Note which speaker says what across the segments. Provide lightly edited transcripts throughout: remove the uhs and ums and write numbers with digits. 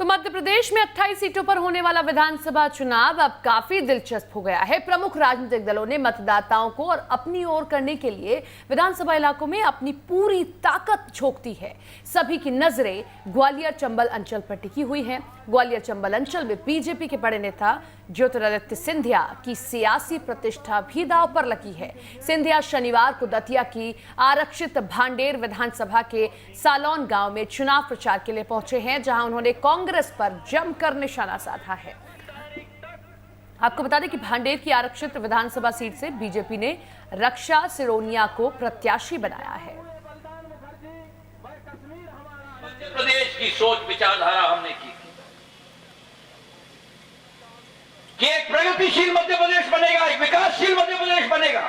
Speaker 1: तो मध्य प्रदेश में 28 सीटों पर होने वाला विधानसभा चुनाव अब काफी दिलचस्प हो गया है। प्रमुख राजनीतिक दलों ने मतदाताओं को और अपनी ओर करने के लिए विधानसभा इलाकों में अपनी पूरी ताकत झोंक दी है। सभी की नजरें ग्वालियर चंबल अंचल पर टिकी हुई हैं। ग्वालियर चंबल अंचल में बीजेपी के बड़े नेता ज्योतिरादित्य सिंधिया की सियासी प्रतिष्ठा भी दांव पर लगी है। सिंधिया शनिवार को दतिया की आरक्षित भांडेर विधानसभा के सालौन गांव में चुनाव प्रचार के लिए पहुंचे हैं, जहां उन्होंने कांग्रेस पर जमकर निशाना साधा है। आपको बता दें कि भांडेर की आरक्षित विधानसभा सीट से बीजेपी ने रक्षा सिरोनिया को प्रत्याशी बनाया है।
Speaker 2: मध्य प्रदेश की सोच विचारधारा हमने की कि एक प्रगतिशील मध्य प्रदेश बनेगा, एक विकासशील मध्य प्रदेश बनेगा।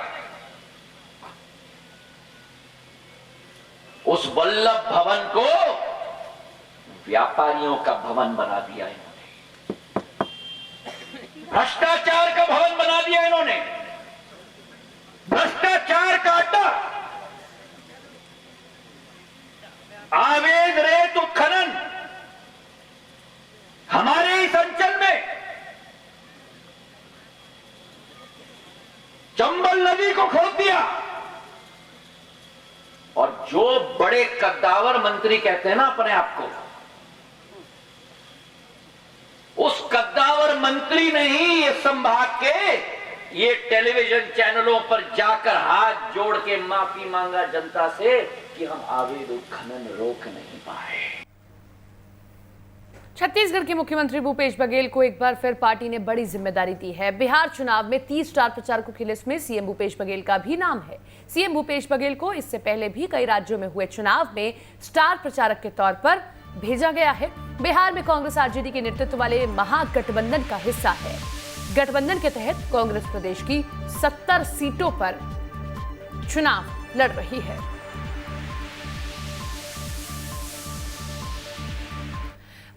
Speaker 2: उस वल्लभ भवन को व्यापारियों का भवन बना दिया इन्होंने, भ्रष्टाचार का भवन बना दिया इन्होंने, भ्रष्टाचार का अड्डा। अवैध रेत उत्खनन हमारे इस अंचल में, चंबल नदी को खोद दिया। और जो बड़े कद्दावर मंत्री कहते हैं ना अपने आप को, उस कद्दावर मंत्री ने ही ये संभाग के ये टेलीविजन चैनलों पर जाकर हाथ जोड़ के माफी मांगा जनता से कि हम अवैध उत्खनन रोक नहीं पाए।
Speaker 1: छत्तीसगढ़ के मुख्यमंत्री भूपेश बघेल को एक बार फिर पार्टी ने बड़ी जिम्मेदारी दी है। बिहार चुनाव में 30 स्टार प्रचारकों की लिस्ट में सीएम भूपेश बघेल का भी नाम है। सीएम भूपेश बघेल को इससे पहले भी कई राज्यों में हुए चुनाव में स्टार प्रचारक के तौर पर भेजा गया है। बिहार में कांग्रेस आरजेडी के नेतृत्व वाले महागठबंधन का हिस्सा है। गठबंधन के तहत कांग्रेस प्रदेश की 70 सीटों पर चुनाव लड़ रही है।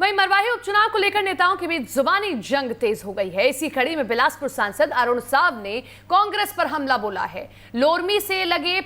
Speaker 1: वहीं मरवाही उपचुनाव को लेकर नेताओं के बीच जुबानी जंग तेज हो गई है। इसी कड़ी में बिलासपुर सांसद अरुण साव ने कांग्रेस पर हमला बोला है। लोरमी से लगे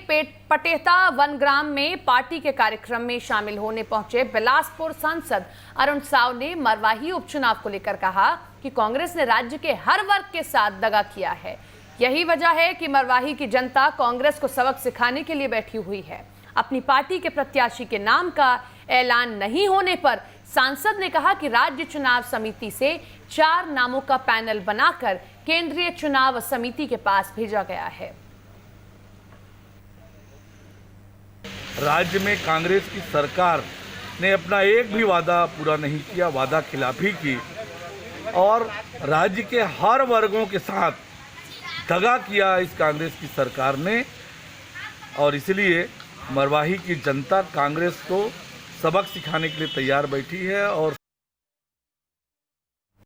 Speaker 1: पटेता वनग्राम में पार्टी के कार्यक्रम में शामिल होने पहुंचे बिलासपुर सांसद अरुण साव ने मरवाही उपचुनाव को लेकर कहा कि कांग्रेस ने राज्य के हर वर्ग के साथ दगा किया है। यही वजह है कि मरवाही की जनता कांग्रेस को सबक सिखाने के लिए बैठी हुई है। अपनी पार्टी के प्रत्याशी के नाम का ऐलान नहीं होने पर सांसद ने कहा कि राज्य चुनाव समिति से 4 नामों का पैनल बनाकर केंद्रीय चुनाव समिति के पास भेजा गया है।
Speaker 3: राज्य में कांग्रेस की सरकार ने अपना एक भी वादा पूरा नहीं किया, वादा खिलाफी की और राज्य के हर वर्गों के साथ दगा किया इस कांग्रेस की सरकार ने। और इसलिए मरवाही की जनता कांग्रेस को सबक सिखाने के लिए तैयार बैठी है और